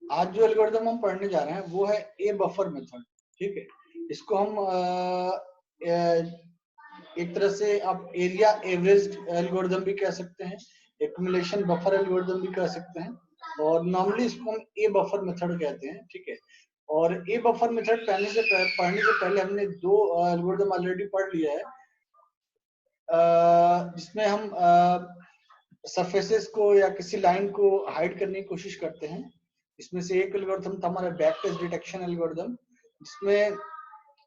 आज जो एल्गोरिथम हम पढ़ने जा रहे हैं वो है ए बफर मेथड। ठीक है, इसको हम एक तरह से आप एरिया एवरेज एल्गोरिथम भी कह सकते हैं, एक्युमुलेशन बफर एल्गोरिथम भी कह सकते हैं, और नॉर्मली इसको हम ए बफर मेथड कहते हैं। ठीक है, और ए बफर मेथड पढ़ने से पहले हमने दो एल्गोरिथम ऑलरेडी पढ़ लिया है, जिसमें हम सरफेसेस को या किसी लाइन को हाइड करने की कोशिश करते हैं। इसमें से एक एल्गोरिथम था हमारा बैकट्रेस डिटेक्शन एल्गोरिथम, जिसमें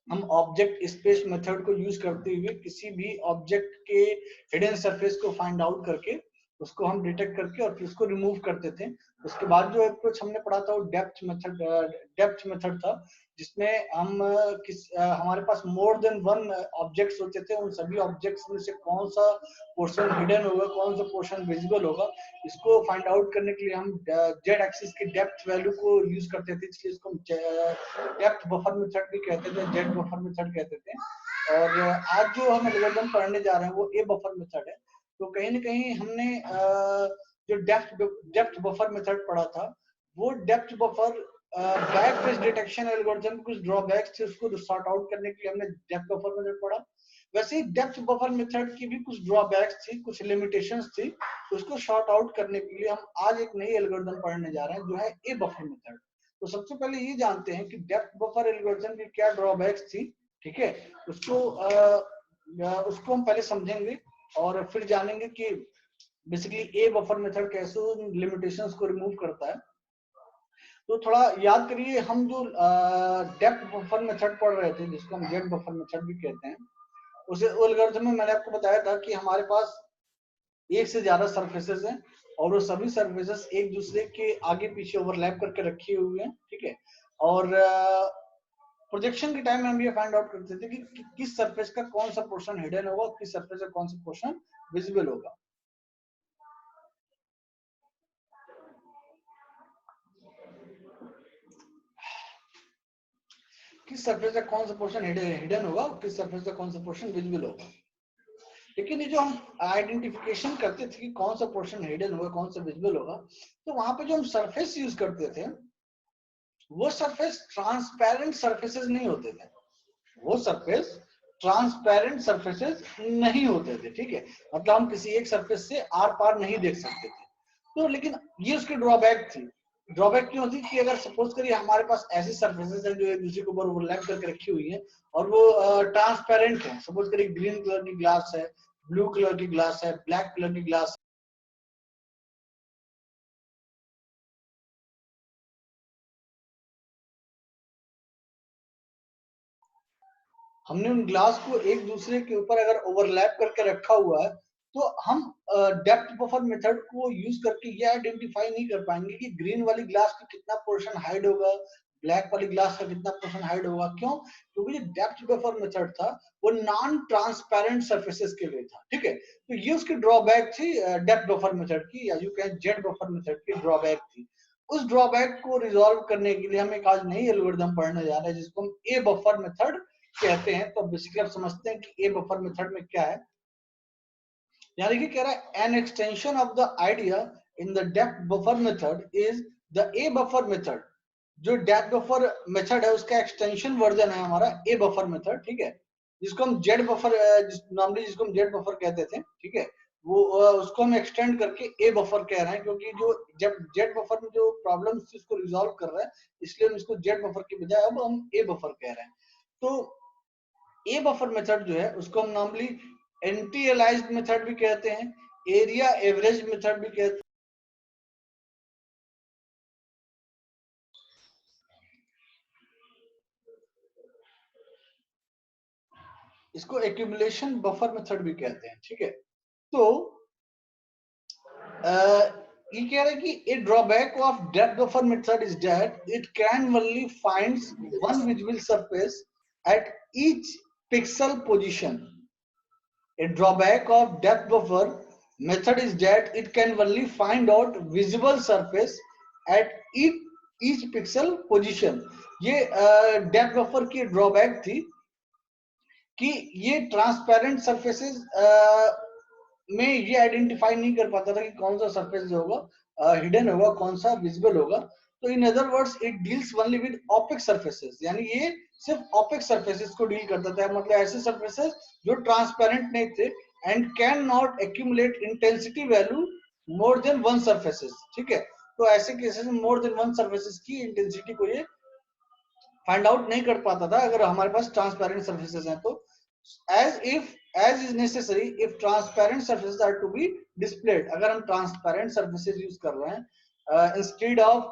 हम ऑब्जेक्ट स्पेस मेथड को यूज करते हुए किसी भी ऑब्जेक्ट के हिडन सरफेस को फाइंड आउट करके उसको हम डिटेक्ट करके और फिर उसको रिमूव करते थे। उसके बाद जो अप्रोच हमने पढ़ा था वो डेप्थ मेथड था, जिसमें हम हमारे पास मोर देन वन ऑब्जेक्ट्स होते थे, उन सभी ऑब्जेक्ट्स में से कौन सा पोर्शन हिडन होगा, कौन सा पोर्शन विजिबल होगा, इसको फाइंड आउट करने के लिए हम जेड एक्सिस की डेप्थ वैल्यू को यूज करते थे, इसलिए इसको डेप्थ बफर मेथड भी कहते थे, जेड बफर मेथड कहते थे। और आज जो हम एल्गोरिथम पढ़ने जा रहे हैं वो ए बफर मेथड है। तो कहीं ना कहीं हमने जो डेप्थ बफर मेथड पढ़ा था, वो depth buffer back trace detection algorithm कुछ ड्रॉबैक्स थे, उसको सॉर्ट आउट करने के लिए हमने डेप्थ बफर मेथड पढ़ा। वैसे ही डेप्थ बफर मेथड की भी कुछ ड्रॉबैक्स थी, कुछ लिमिटेशंस थी, उसको शॉर्ट आउट करने के लिए हम आज एक नई एल्गोरिथम पढ़ने जा रहे हैं जो है ए बफर मेथड। तो सबसे पहले ये जानते हैं कि डेप्थ बफर एल्गोरिथम की क्या ड्रॉबैक्स थी। ठीक है, उसको हम पहले समझेंगे और फिर जानेंगे कि बेसिकली ए बफर मेथड कैसे उन लिमिटेशंस को रिमूव करता है। तो थोड़ा याद करिए, हम जो डेप्थ बफर मेथड पढ़ रहे थे, जिसको हम जेड बफर मेथड भी कहते हैं, उसे एल्गोरिथम में मैंने आपको बताया था कि हमारे पास एक से ज्यादा सरफेसेस हैं और वो सभी सरफेसेस एक दूसरे के आगे पीछे ओवरलैप करके रखे हुए हैं। ठीक है, और प्रोजेक्शन के टाइम में हम ये फाइंड आउट करते थे कि किस सरफेस का कौन सा पोर्शन हिडन होगा, किस सरफेस का कौन सा पोर्शन विजिबल होगा। किस सरफेस का कौन सा पोर्शन हिडन होगा, किस सरफेस का कौन सा पोर्शन विजिबल होगा। लेकिन ये जो हम आइडेंटिफिकेशन करते थे कि कौन सा पोर्शन हिडन होगा, कौन सा विजिबल होगा, तो वहां पे जो हम सरफेस यूज करते थे वो सरफेस ट्रांसपेरेंट सरफेसेस नहीं होते थे, वो सरफेस ट्रांसपेरेंट सरफेसेस नहीं होते थे। ठीक है, मतलब हम किसी एक सरफेस से आर पार नहीं देख सकते थे। तो लेकिन ये उसकी ड्रॉबैक थी। ड्रॉबैक क्यों थी कि अगर सपोज करिए हमारे पास ऐसी सरफेसेस हैं जो एक दूसरे के ऊपर ओवरलैप करके रखी हुई है और वो ट्रांसपेरेंट है, सपोज करिए ग्रीन कलर की ग्लास है, ब्लू कलर की ग्लास है, ब्लैक कलर की ग्लास। हमने उन ग्लास को एक दूसरे के ऊपर अगर ओवरलैप करके रखा हुआ है तो हम डेप्थ बफर मेथड को यूज करके ये आइडेंटिफाई नहीं कर पाएंगे कि ग्रीन वाली ग्लास का कितना पोर्शन हाइड होगा, ब्लैक वाली ग्लास का कितना पोर्शन हाइड होगा। क्यों? क्योंकि जो डेप्थ बफर मेथड था वो नॉन ट्रांसपेरेंट सरफेसेस के लिए था। ठीक है, तो ये उसकी ड्रॉबैक थी डेप्थ बफर मेथड की, या you can Z buffer method की ड्रॉबैक थी। उस ड्रॉबैक को रिजॉल्व करने के लिए हम एक आज नई एल्गोरिथम पढ़ने जा रहे हैं जिसको हम ए बफर मेथड कहते हैं। तो बेसिकली आप समझते हैं कि ए बफर मेथड में क्या है। यानी कि कह रहा है an extension of the idea in the depth buffer method is the A buffer method. जो डेप्थ बफर मेथड है उसका एक्सटेंशन वर्जन है हमारा ए बफर मेथड। ठीक है, जिसको हम जेड बफर नॉर्मली जिसको हम जेड बफर कहते थे। ठीक है, वो उसको हम एक्सटेंड करके ए बफर कह रहे हैं, क्योंकि जो जब जेड बफर में जो प्रॉब्लम थी उसको रिजॉल्व कर रहा है, इसलिए हम इसको जेड बफर की बजाय अब हम ए बफर कह रहे हैं। तो ए बफर मेथड जो है उसको हम नॉर्मली एंटी एलाइज्ड मेथड भी कहते हैं, एरिया एवरेज मेथड भी कहते हैं। इसको एक्यूमुलेशन बफर मेथड भी कहते हैं। ठीक है, तो ये कह रहे हैं कि a drawback of depth buffer method is that it can only finds one visible surface at each pixel position. A drawback of depth buffer method is that it can only find out visible surface at each pixel position. ये depth buffer की drawback थी कि ये transparent surfaces में ये identify नहीं कर पाता था कि कौन सा सरफेस जो होगा हिडन होगा, कौन सा विजिबल होगा। तो in other words it deals only with opaque surfaces, यानी ये सिर्फ ओपेक सरफेसेस को डील करता था, मतलब ऐसे सरफेसेस जो ट्रांसपेरेंट नहीं थे and can not accumulate intensity value more than one surfaces. ठीक है, तो ऐसे केसेस में मोर देन वन सरफेसेस की इंटेंसिटी को ये फाइंड आउट नहीं कर पाता था अगर हमारे पास ट्रांसपेरेंट सरफेसेस हैं तो। as is necessary if transparent surfaces are to be displayed, अगर हम ट्रांसपेरेंट सरफेसेस यूज कर रहे हैं इंस्टेड ऑफ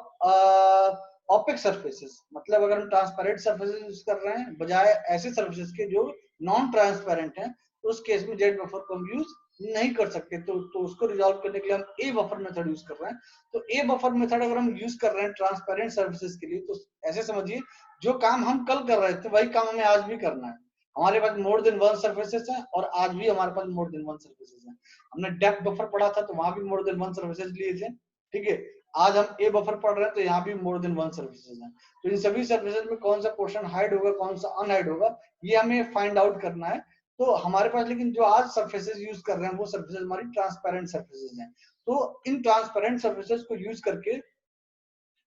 ओपेक सरफेसेस, मतलब अगर हम ट्रांसपेरेंट सरफेसेस यूज कर रहे हैं बजाय ऐसे सरफेसेस के जो नॉन ट्रांसपेरेंट हैं, तो उस केस में जेड बफर को हम यूज नहीं कर सकते। तो उसको रिजॉल्व करने के लिए हम ए बफर मेथड यूज कर रहे हैं। तो ए बफर मेथड अगर हम यूज कर रहे हैं ट्रांसपेरेंट सर्विसेज के लिए, तो ऐसे समझिए जो काम हम कल कर रहे थे वही काम हमें आज भी करना है। हमारे पास मोर देन वन सर्फेसेस हैं और आज भी हमारे पास मोर देन वन सर्फेसेस हैं। हमने डेप्थ बफर पढ़ा था तो वहां भी मोर देन वन सर्फेसेस लिए थे। ठीक है, आज हम ए बफर पढ़ रहे हैं तो यहाँ भी मोर देन वन सर्फेसेस हैं। तो इन सभी सर्फेसेस में कौन सा पोर्शन हाइड होगा, कौन सा अनहाइड होगा, ये हमें फाइंड आउट करना है। तो हमारे पास लेकिन जो आज सर्फेसेस यूज कर रहे हैं वो सर्फेसेस हमारी ट्रांसपेरेंट सर्फेसेस हैं। तो इन ट्रांसपेरेंट सर्फेसेस को यूज करके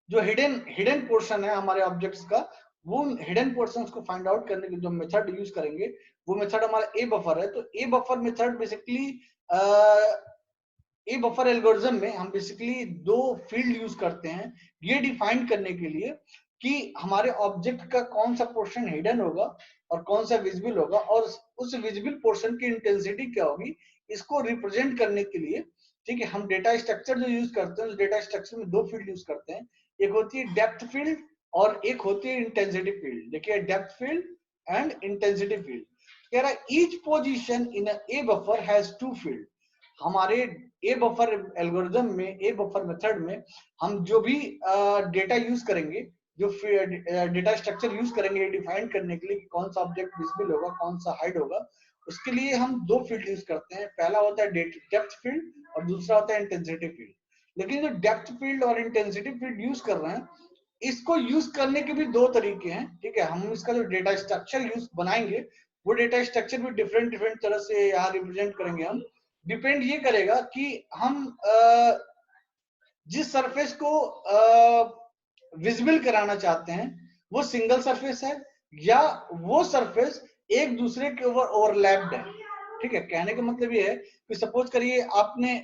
जो हिडन पोर्शन है हमारे ऑब्जेक्ट्स का, वो हिडन पोर्शंस को फाइंड आउट करने के जो मेथड यूज करेंगे वो मेथड हमारा ए बफर है। तो ए बफर मेथड बेसिकली ए बफर एल्गोरिथम में हम बेसिकली दो फील्ड यूज करते हैं ये डिफाइन करने के लिए कि हमारे ऑब्जेक्ट का कौन सा पोर्शन हिडन होगा और कौन सा विजिबल होगा, और उस विजिबल पोर्शन की इंटेंसिटी क्या होगी, इसको रिप्रेजेंट करने के लिए। ठीक है, हम डेटा स्ट्रक्चर जो यूज करते हैं उस डेटा स्ट्रक्चर में दो फील्ड यूज करते हैं, एक होती है डेप्थ फील्ड और एक होती है इंटेंसिटी फील्ड। देखिए depth field and intensity field कह रहा है each position in A buffer has two field. हमारे ए बफर एल्गोरिथम में, ए बफर मेथड में हम जो भी डेटा यूज करेंगे, जो डेटा स्ट्रक्चर यूज करेंगे डिफाइन करने के लिए कि कौन सा ऑब्जेक्ट विजिबल होगा, कौन सा हाइड होगा, उसके लिए हम दो फील्ड यूज करते हैं। पहला होता है डेप्थ फील्ड और दूसरा होता है इंटेंसिटी फील्ड। लेकिन जो डेप्थ फील्ड और इंटेंसिटी फील्ड यूज कर रहे हैं, इसको यूज करने के भी दो तरीके हैं। ठीक है, हम इसका जो डेटा स्ट्रक्चर यूज बनाएंगे वो डेटा स्ट्रक्चर भी डिफरेंट डिफरेंट तरह से यहाँ रिप्रेजेंट करेंगे हम। डिपेंड ये करेगा कि हम जिस सरफेस को विजिबल कराना चाहते हैं वो सिंगल सरफेस है या वो सरफेस एक दूसरे के ऊपर ओवरलैप्ड है। ठीक है, कहने का मतलब ये है कि सपोज करिए आपने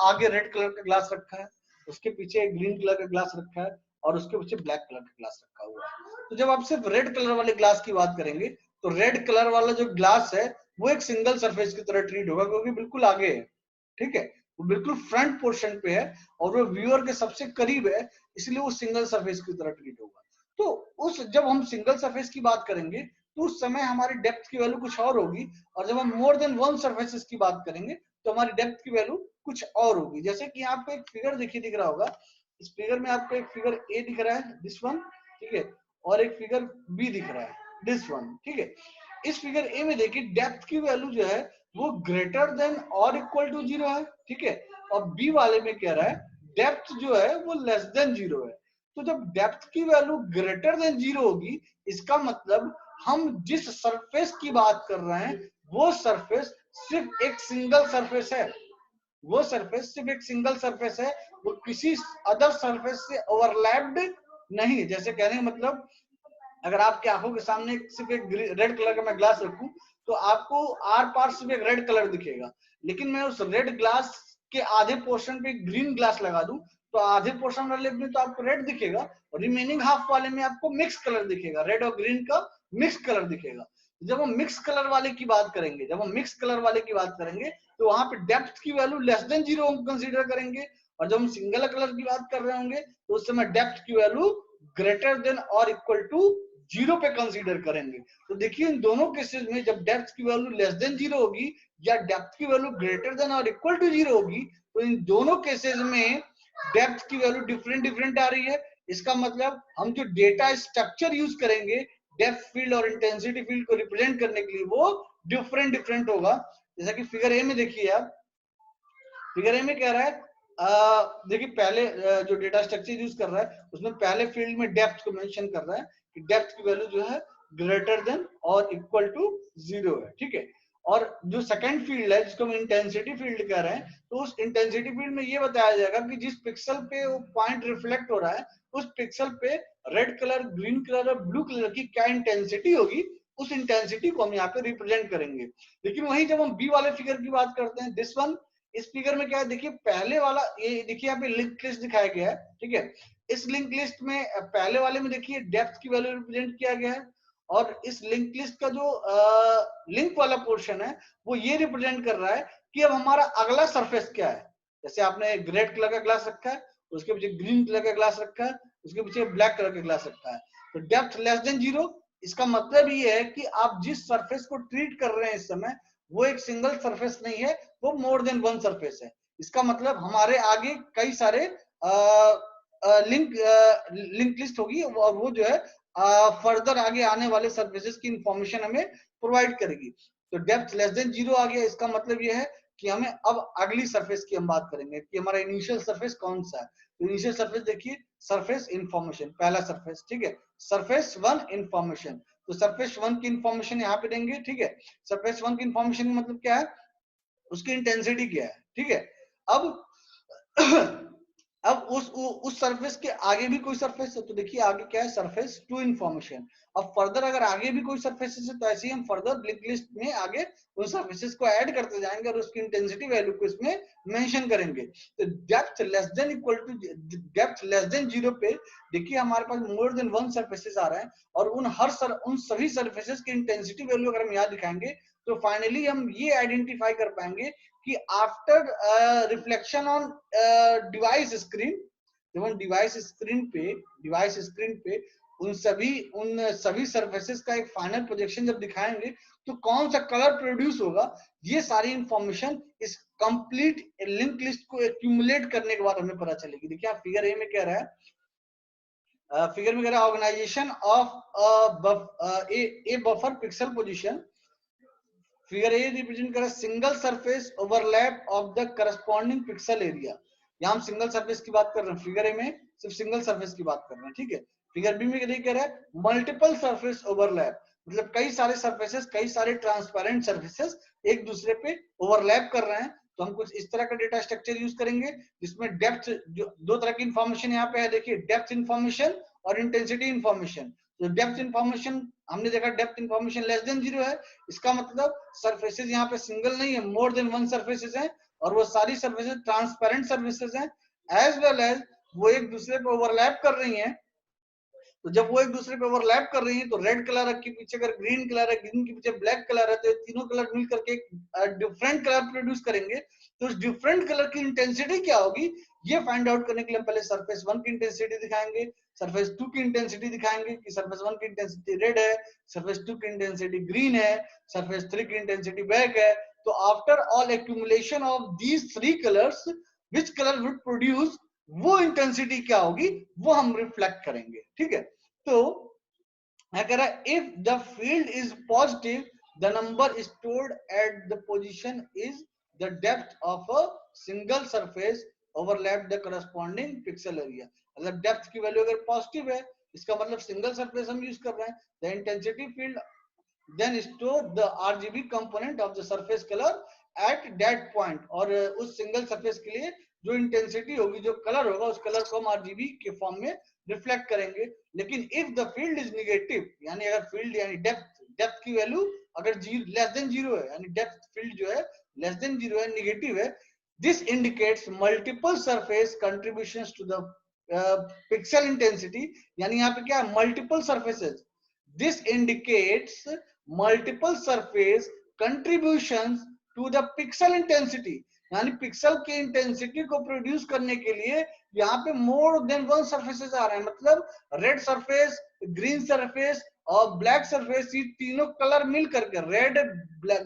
आगे रेड कलर का ग्लास रखा है, उसके पीछे ग्रीन कलर का ग्लास रखा है और उसके पीछे ब्लैक कलर का ग्लास रखा हुआ है। तो जब आप सिर्फ रेड कलर वाले ग्लास की बात करेंगे तो रेड कलर वाला जो ग्लास है वो एक सिंगल सरफेस की तरह ट्रीट होगा क्योंकि बिल्कुल आगे है। ठीक है, वो बिल्कुल फ्रंट पोर्शन पे है और वो व्यूअर के सबसे करीब है, इसलिए वो सिंगल सरफेस की तरह ट्रीट होगा। तो उस जब हम सिंगल सरफेस की बात करेंगे तो उस समय हमारी डेप्थ की वैल्यू कुछ और होगी, और जब हम मोर देन वन सरफेसेस की बात करेंगे तो हमारी डेप्थ की वैल्यू कुछ और होगी। जैसे कि आपको एक फिगर दिख रहा होगा, इस फिगर में आपको एक फिगर ए दिख रहा है, दिस वन। ठीक है, और एक फिगर बी दिख रहा है, दिस वन। ठीक है, इस फिगर ए में देखिए डेप्थ की वैल्यू जो है वो ग्रेटर देन और इक्वल टू 0 है। ठीक है, और बी वाले में कह रहा है डेप्थ जो है वो लेस देन 0 है। तो जब डेप्थ की वैल्यू ग्रेटर देन 0 होगी, इसका मतलब हम जिस सरफेस की बात कर रहे हैं वो सरफेस सिर्फ एक सिंगल सरफेस है, वो सरफेस सिर्फ एक सिंगल सरफेस है, वो किसी अदर सरफेस से ओवरलैप्ड नहीं। जैसे कहने का मतलब अगर आपकी आंखों के सामने सिर्फ एक रेड कलर का मैं ग्लास रखूं तो आपको आर पार सिर्फ एक रेड कलर दिखेगा, लेकिन मैं उस रेड ग्लास के आधे पोर्शन पे ग्रीन ग्लास लगा दूं तो आधे पोर्शन वाले में तो आपको रेड दिखेगा और रिमेनिंग हाफ वाले में आपको मिक्स कलर दिखेगा, रेड और ग्रीन का मिक्स कलर दिखेगा। जब हम मिक्स कलर वाले की बात करेंगे, जब हम मिक्स कलर वाले की बात करेंगे तो वहां पे डेप्थ की वैल्यू लेस देन 0 हम कंसीडर करेंगे, और जब हम सिंगल कलर की बात कर रहे होंगे तो उस समय डेप्थ की वैल्यू ग्रेटर देन और इक्वल टू 0 पे कंसीडर करेंगे। तो देखिए इन दोनों केसेस में जब डेप्थ की वैल्यू लेस देन 0 होगी या डेप्थ की वैल्यू ग्रेटर देन और इक्वल टू 0 होगी, तो इन दोनों केसेस में डेप्थ की वैल्यू डिफरेंट डिफरेंट आ रही है। इसका मतलब हम जो डेटा स्ट्रक्चर यूज करेंगे डेप्थ फील्ड और इंटेंसिटी फील्ड को रिप्रेजेंट करने के लिए वो डिफरेंट डिफरेंट होगा। जैसा कि फिगर ए में देखिए आप, फिगर ए में कह रहा है देखिए पहले जो डेटा स्ट्रक्चर यूज कर रहा है उसमें पहले फील्ड में डेप्थ को मेंशन कर रहा है कि डेप्थ की वैल्यू जो है ग्रेटर देन और इक्वल टू 0 है। ठीक है, और जो सेकंड फील्ड है जिसको हम इंटेंसिटी फील्ड कह रहे हैं, तो उस इंटेंसिटी फील्ड में ये बताया जाएगा कि जिस पिक्सल पे वो पॉइंट रिफ्लेक्ट हो रहा है उस पिक्सल पे रेड कलर, ग्रीन कलर और ब्लू कलर की क्या इंटेंसिटी होगी, उस इंटेंसिटी को हम यहाँ पे रिप्रेजेंट करेंगे। लेकिन वही जब हम बी वाले फिगर की बात करते हैं, दिस वन, इस फिगर में क्या है, देखिए पहले वाला, ये देखिए यहाँ पे लिंक लिस्ट दिखाया गया है, ठीक है। इस लिंक लिस्ट में पहले वाले में देखिए डेप्थ की वैल्यू रिप्रेजेंट किया गया है, और इस लिंक लिस्ट का जो लिंक वाला पोर्शन है वो ये रिप्रेजेंट कर रहा है कि अब हमारा अगला सरफेस क्या है। जैसे आपने रेड कलर का ग्लास रखा है, उसके पीछे ग्रीन कलर का ग्लास रखा है, उसके पीछे ब्लैक कलर का ग्लास रखा है, तो डेप्थ लेस देन 0, इसका मतलब ये है कि आप जिस सरफेस को ट्रीट कर रहे हैं इस समय वो एक सिंगल सरफेस नहीं है, वो मोर देन वन सरफेस है। इसका मतलब हमारे आगे कई सारे लिंक लिस्ट होगी और वो जो है फर्दर आगे आने वाले सर्फेसेस की इंफॉर्मेशन हमें प्रोवाइड करेगी। तो डेप्थ लेस देन 0 आ गया, इसका मतलब ये है कि हमें अब अगली सरफेस की हम बात करेंगे कि हमारा इनिशियल सरफेस कौन सा है। तो इनिशियल सरफेस देखिए, सरफेस इंफॉर्मेशन, पहला सरफेस, ठीक है, सरफेस वन इंफॉर्मेशन। तो सरफेस वन की इंफॉर्मेशन यहाँ पे देंगे, ठीक है। सरफेस वन की इंफॉर्मेशन मतलब क्या है, उसकी इंटेंसिटी क्या है, ठीक है। अब अब उस सरफेस के आगे भी कोई सरफेस है, तो देखिए आगे क्या है, सरफेस टू इंफॉर्मेशन। अब फर्दर अगर आगे भी कोई सरफेसेस है तो ऐसे ही हम फर्दर लिंक लिस्ट में आगे उन सरफेसेस को ऐड करते जाएंगे और उसकी इंटेंसिटी वैल्यू को इसमें मेंशन करेंगे। तो depth less than equal to depth less than 0 पे देखिए हमारे पास मोर देन वन सरफेसेस आ रहे हैं, और उन सभी सरफेसेस की इंटेंसिटी वैल्यू अगर हम यहाँ दिखाएंगे तो फाइनली हम ये आइडेंटिफाई कर पाएंगे कि after reflection on device screen, जब हम डिवाइस स्क्रीन पे उन सभी सरफेसेस का एक फाइनल प्रोजेक्शन जब दिखाएंगे तो कौन सा कलर प्रोड्यूस होगा, ये सारी इंफॉर्मेशन इस कंप्लीट लिंक लिस्ट को एक्यूमुलेट करने के बाद हमें पता चलेगी। देखिए आप फिगर ए में कह रहा है, फिगर में कह रहा है organization of A buffer pixel position. Figure A represent कर रहा है single surface overlap of the corresponding pixel area. यहाँ हम सिंगल सरफेस की बात कर रहे हैं, फिगर ए में सिर्फ सिंगल सरफेस की बात कर रहे हैं, ठीक है। फिगर बी में कह रहा है मल्टीपल सरफेस ओवरलैप, मतलब कई सारे सरफेसेस, कई सारे ट्रांसपेरेंट सरफेसेस एक दूसरे पे ओवरलैप कर रहे हैं। तो हम कुछ इस तरह का डेटा स्ट्रक्चर यूज करेंगे जिसमें डेप्थ, जो दो तरह की इंफॉर्मेशन यहाँ पे है, देखिए डेप्थ इंफॉर्मेशन और इंटेंसिटी इंफॉर्मेशन। तो डेप्थ इंफॉर्मेशन हमने देखा, डेप्थ इंफॉर्मेशन लेस देन 0 है, इसका मतलब सरफेसेस यहाँ पे सिंगल नहीं है, मोर देन वन सरफेसेस हैं, और वो सारी सरफेसेस ट्रांसपेरेंट सरफेसेस हैं, एज वेल एज वो एक दूसरे पे ओवरलैप कर रही हैं। तो जब वो एक दूसरे पे ओवरलैप कर रही है तो रेड कलर के पीछे अगर ग्रीन कलर है, ग्रीन के पीछे ब्लैक कलर है, तो तीनों कलर मिल करके डिफरेंट कलर प्रोड्यूस करेंगे। तो उस डिफरेंट कलर की इंटेंसिटी क्या होगी ये फाइंड आउट करने के लिए हम पहले सरफेस वन की इंटेंसिटी दिखाएंगे, सरफेस टू की इंटेंसिटी दिखाएंगे कि सरफेस वन की इंटेंसिटी रेड है, सरफेस टू की इंटेंसिटी ग्रीन है, सरफेस थ्री की इंटेंसिटी ब्लैक है। तो after all accumulation of these three colours which colour would produce, वो इंटेंसिटी क्या होगी वो हम रिफ्लेक्ट करेंगे, ठीक है। तो अगर if the field is positive the number stored at the position is the depth of a single surface overlap the corresponding pixel area. मतलब डेप्थ की वैल्यू अगर पॉजिटिव है इसका मतलब सिंगल सरफेस हम यूज कर रहे हैं, the intensity field then store the RGB component of the surface colour at that point. और उस सिंगल सरफेस के लिए जो इंटेंसिटी होगी, जो कलर होगा, उस कलर को हम आरजीबी के फॉर्म में रिफ्लेक्ट करेंगे। लेकिन if the field is negative, यानी अगर फील्ड यानी डेप्थ की वैल्यू अगर लेस देन 0 है, यानी डेप्थ फील्ड जो है लेस देन 0 है, निगेटिव है, this indicates multiple surface contributions to the pixel intensity. यानी यहाँ पे क्या है, multiple surfaces, this indicates multiple surface contributions to the pixel intensity. यानी पिक्सल की इंटेंसिटी को प्रोड्यूस करने के लिए यहाँ पे मोर देन वन सरफेसेस आ रहे हैं। मतलब रेड सरफेस, ग्रीन सरफेस और ब्लैक सरफेस, ये तीनों कलर मिल करके, रेड,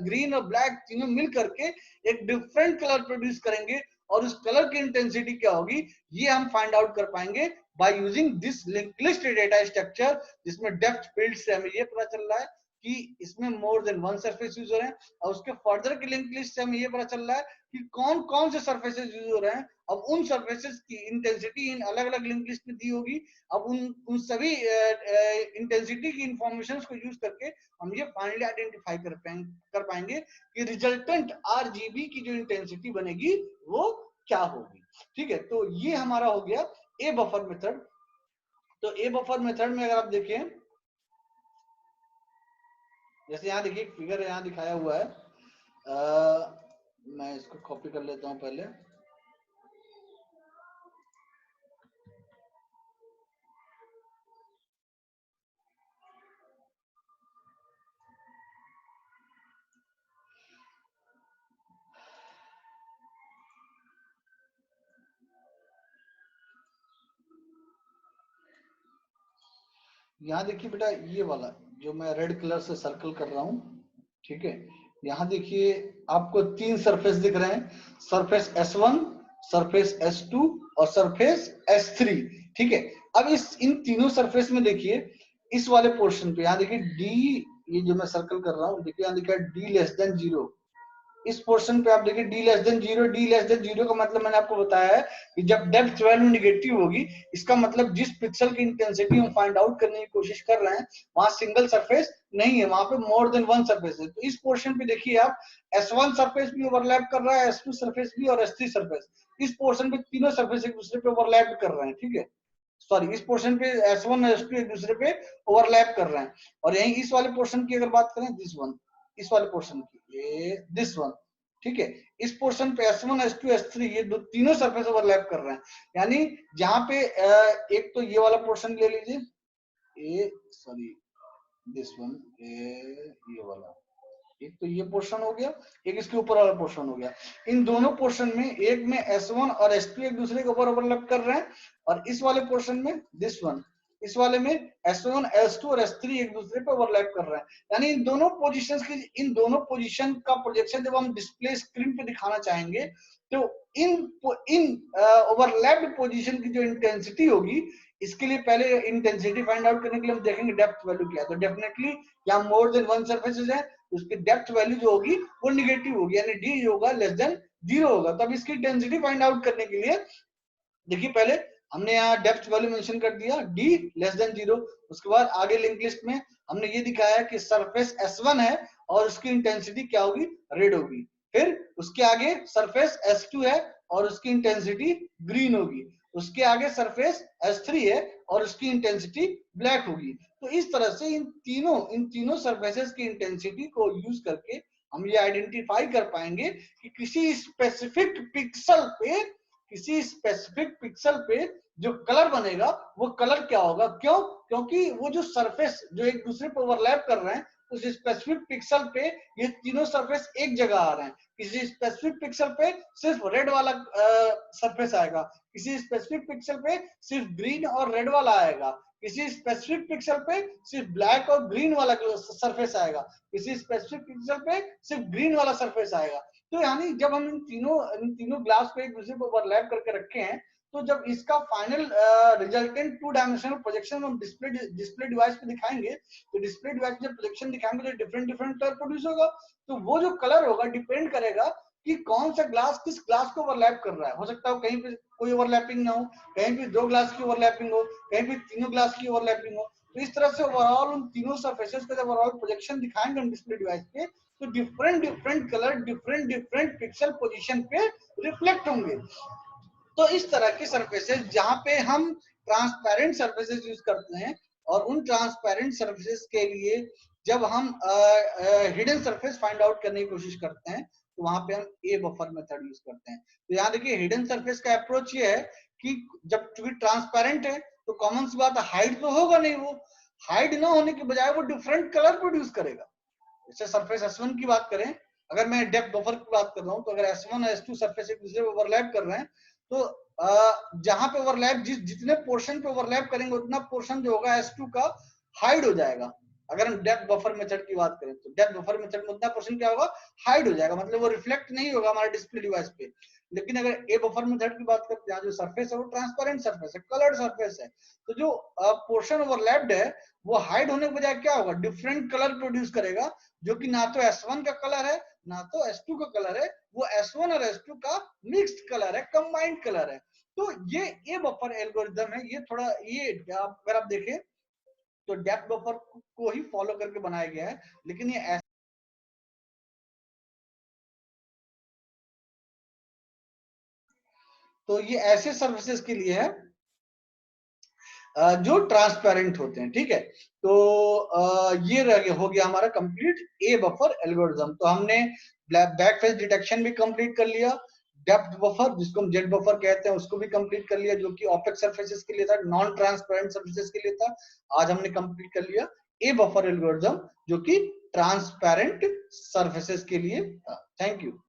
ग्रीन और ब्लैक तीनों मिल करके एक डिफरेंट कलर प्रोड्यूस करेंगे। और उस कलर की इंटेंसिटी क्या होगी ये हम फाइंड आउट कर पाएंगे by using this link list data structure, जिसमें डेप्थ फील्ड से हमें ये पता चल रहा है कि इसमें मोर देन वन सरफेस यूज हो रहे हैं, और उसके फर्दर की लिंक लिस्ट से हमें ये पता चल रहा है कि कौन कौन से सरफेसेस यूज हो रहे हैं अब उन सरफेसेस की इंटेंसिटी इन अलग अलग लिंक लिस्ट में दी होगी। अब उन सभी इंटेंसिटी की इंफॉर्मेशन को यूज करके हम ये फाइनली आइडेंटिफाई कर पाएंगे कि रिजल्टेंट आरजीबी की जो इंटेंसिटी बनेगी वो क्या होगी। ठीक है, तो ये हमारा हो गया ए बफर मेथड। तो ए बफर मेथड में अगर आप देखें, जैसे यहाँ देखिए फिगर यहाँ दिखाया हुआ है, मैं इसको कॉपी कर लेता हूँ पहले। यहाँ देखिए बेटा, ये वाला जो मैं रेड कलर से सर्कल कर रहा हूँ, ठीक है, यहाँ देखिए आपको 3 सरफेस दिख रहे हैं, सरफेस S1, सरफेस S2 और सरफेस S3। ठीक है, अब इन तीनों सरफेस में देखिए इस वाले पोर्शन पे यहाँ देखिए D, ये जो मैं सर्कल कर रहा हूँ, देखिए यहाँ लिखा है D लेस देन 0। इस पोर्शन पे आप देखिए D less than 0, D less than 0 का मतलब मैंने आपको बताया है कि जब डेप्थ वैल्यू निगेटिव होगी, इसका मतलब जिस पिक्सल की इंटेंसिटी हम फाइंड आउट करने की कोशिश कर रहे हैं वहां सिंगल सरफेस नहीं है, वहां पे मोर देन वन सरफेस है। तो इस पोर्शन पे देखिए आप S1 सरफेस भी ओवरलैप कर रहा है, S2 सरफेस भी और S3 सरफेस। इस पोर्शन पे तीनों सरफेस एक दूसरे पे ओवरलैप कर रहे हैं। ठीक है, सॉरी, इस पोर्शन पे S1 और S2 एक दूसरे पे ओवरलैप कर रहे हैं। और यही इस वाले पोर्शन की अगर बात करें, दिस वन, इस वाले पोर्शन की, ये दिस वन। ठीक है, इस पोर्शन पे S1, S2, S3 ये तीनों सरफेस ओवरलैप कर रहे हैं। यानी जहां पे एक तो ये वाला पोर्शन ले लीजिए, ये सॉरी दिस वन, ये वाला, एक तो ये पोर्शन हो गया, एक इसके ऊपर वाला पोर्शन हो गया। इन दोनों पोर्शन में एक में S1 और S2 एक दूसरे के ऊपर ओवरलैप कर रहे हैं, और इस वाले पोर्शन में दिस वन, इस वाले में S1, S2 और S3 एक दूसरे पे ओवरलैप कर रहे हैं। यानी इन दोनों पोजीशन का प्रोजेक्शन जब हम डिस्प्ले स्क्रीन पे दिखाना चाहेंगे, तो इन ओवरलैप्ड पोजीशन की जो इंटेंसिटी होगी, इसके लिए पहले इंटेंसिटी फाइंड आउट करने के लिए हम देखेंगे डेप्थ वैल्यू क्या है। तो डेफिनेटली यहाँ मोर देन वन सर्फेसेस है, उसकी डेप्थ वैल्यू जो होगी वो निगेटिव होगी, यानी डी होगा लेस देन 0 होगा। तब इसकी डेंसिटी फाइंड आउट करने के लिए देखिए पहले हमने यहाँ डेप्थ वैल्यू मेंशन कर दिया डी लेस देन 0। उसके बाद आगे लिंक लिस्ट में हमने ये दिखाया कि सरफेस S1 है और उसकी इंटेंसिटी क्या होगी, रेड होगी। फिर उसके आगे सरफेस S2 है और उसकी इंटेंसिटी ग्रीन होगी। उसके आगे सरफेस S3 है और उसकी इंटेंसिटी ब्लैक होगी। तो इस तरह से इन तीनों सरफेसेस की इंटेंसिटी को यूज करके हम ये आइडेंटिफाई कर पाएंगे कि किसी स्पेसिफिक पिक्सल पे जो कलर बनेगा वो कलर क्या होगा। क्यों? क्योंकि वो जो सरफेस जो एक दूसरे पर ओवरलैप कर रहे हैं, उस स्पेसिफिक पिक्सल पे ये तीनों सरफेस एक जगह आ रहे हैं। किसी स्पेसिफिक पिक्सल पे सिर्फ रेड वाला सरफेस आएगा, किसी स्पेसिफिक पिक्सल पे सिर्फ ग्रीन और रेड वाला आएगा, किसी स्पेसिफिक पिक्सल पे सिर्फ ब्लैक और ग्रीन वाला सरफेस आएगा, किसी स्पेसिफिक पिक्सल पे सिर्फ ग्रीन वाला सरफेस आएगा। तो यानी जब हम इन तीनों ग्लास को एक दूसरे पर ओवरलैप करके रखे हैं, तो जब इसका फाइनल रिजल्टेंट 2 डायमेंशनल प्रोजेक्शन हम डिस्प्ले डिवाइस पे दिखाएंगे, तो डिस्प्ले डिवाइस जब प्रोजेक्शन दिखाएंगे तो डिफरेंट कलर प्रोड्यूस होगा। तो वो जो कलर होगा डिपेंड करेगा कि कौन सा ग्लास किस ग्लास को ओवरलैप कर रहा है। हो सकता है कहीं पे कोई ओवरलैपिंग ना हो, कहीं पे 2 ग्लास की ओवरलैपिंग हो, कहीं पे 3 ग्लास की ओवरलैपिंग हो। तो इस तरह से ओवरऑल उन तीनों सरफेसेस का जब ओवरऑल प्रोजेक्शन दिखाएंगे हम डिस्प्ले डिवाइस पे, तो different colour different pixel position पे रिफ्लेक्ट होंगे। तो इस तरह के सरफेसेस जहां पे हम ट्रांसपेरेंट सरफेसेस यूज करते हैं, और उन ट्रांसपेरेंट सरफेसेस के लिए जब हम हिडन सरफेस फाइंड आउट करने की कोशिश करते हैं, तो वहां पे हम ए बफर मेथड यूज करते हैं। तो यहाँ देखिए हिडन सरफेस का अप्रोच ये है कि जब चूंकि ट्रांसपेरेंट है तो कॉमन सी बात है हाइड तो होगा नहीं, वो हाइड ना होने के बजाय वो डिफरेंट कलर प्रोड्यूस करेगा। जैसे सरफेस S1 की बात करें, अगर मैं डेप्थ बफर की बात कर रहा हूं, तो अगर S1 और S2 सरफेस एक दूसरे पे ओवरलैप कर रहे हैं, तो जहां पे ओवरलैप जितने पोर्शन पे ओवरलैप करेंगे उतना पोर्शन जो होगा S2 का हाइड हो जाएगा। अगर हम डेप्थ बफर मेथड की बात करें, तो डेप्थ बफर मेथड में उतना पोर्शन क्या होगा, हाइड हो जाएगा, मतलब वो रिफ्लेक्ट नहीं होगा हमारे डिस्प्ले डिवाइस पे। लेकिन अगर ए बफर मेथड की बात करते हैं, जो सरफेस है वो ट्रांसपेरेंट सरफेस है, कलर्ड सरफेस है, तो जो पोर्शन ओवरलैप्ड है वो हाइड होने के बजाय क्या होगा, डिफरेंट कलर प्रोड्यूस करेगा, जो कि ना तो S1 का कलर है ना तो S2 का कलर है, वो S1 और S2 का मिक्स्ड कलर है, कंबाइंड कलर है। तो ये बफर एल्गोरिदम है, ये थोड़ा ये अगर आप देखें तो डेप्थ बफर को ही फॉलो करके बनाया गया है, लेकिन ये तो ये ऐसे सर्विसेज के लिए है जो ट्रांसपेरेंट होते हैं, ठीक है। तो ये हो गया हमारा कंप्लीट ए बफर एल्गोरिथम। तो हमने बैक फेस डिटेक्शन भी कंप्लीट कर लिया, डेप्थ बफर जिसको हम जेड बफर कहते हैं उसको भी कंप्लीट कर लिया, जो कि ओपेक सर्फेसेस के लिए था, नॉन ट्रांसपेरेंट सर्फेसेस के लिए था। आज हमने कंप्लीट कर लिया ए बफर एल्गोरिथम जो कि ट्रांसपेरेंट सर्फेसेस के लिए था। Thank you.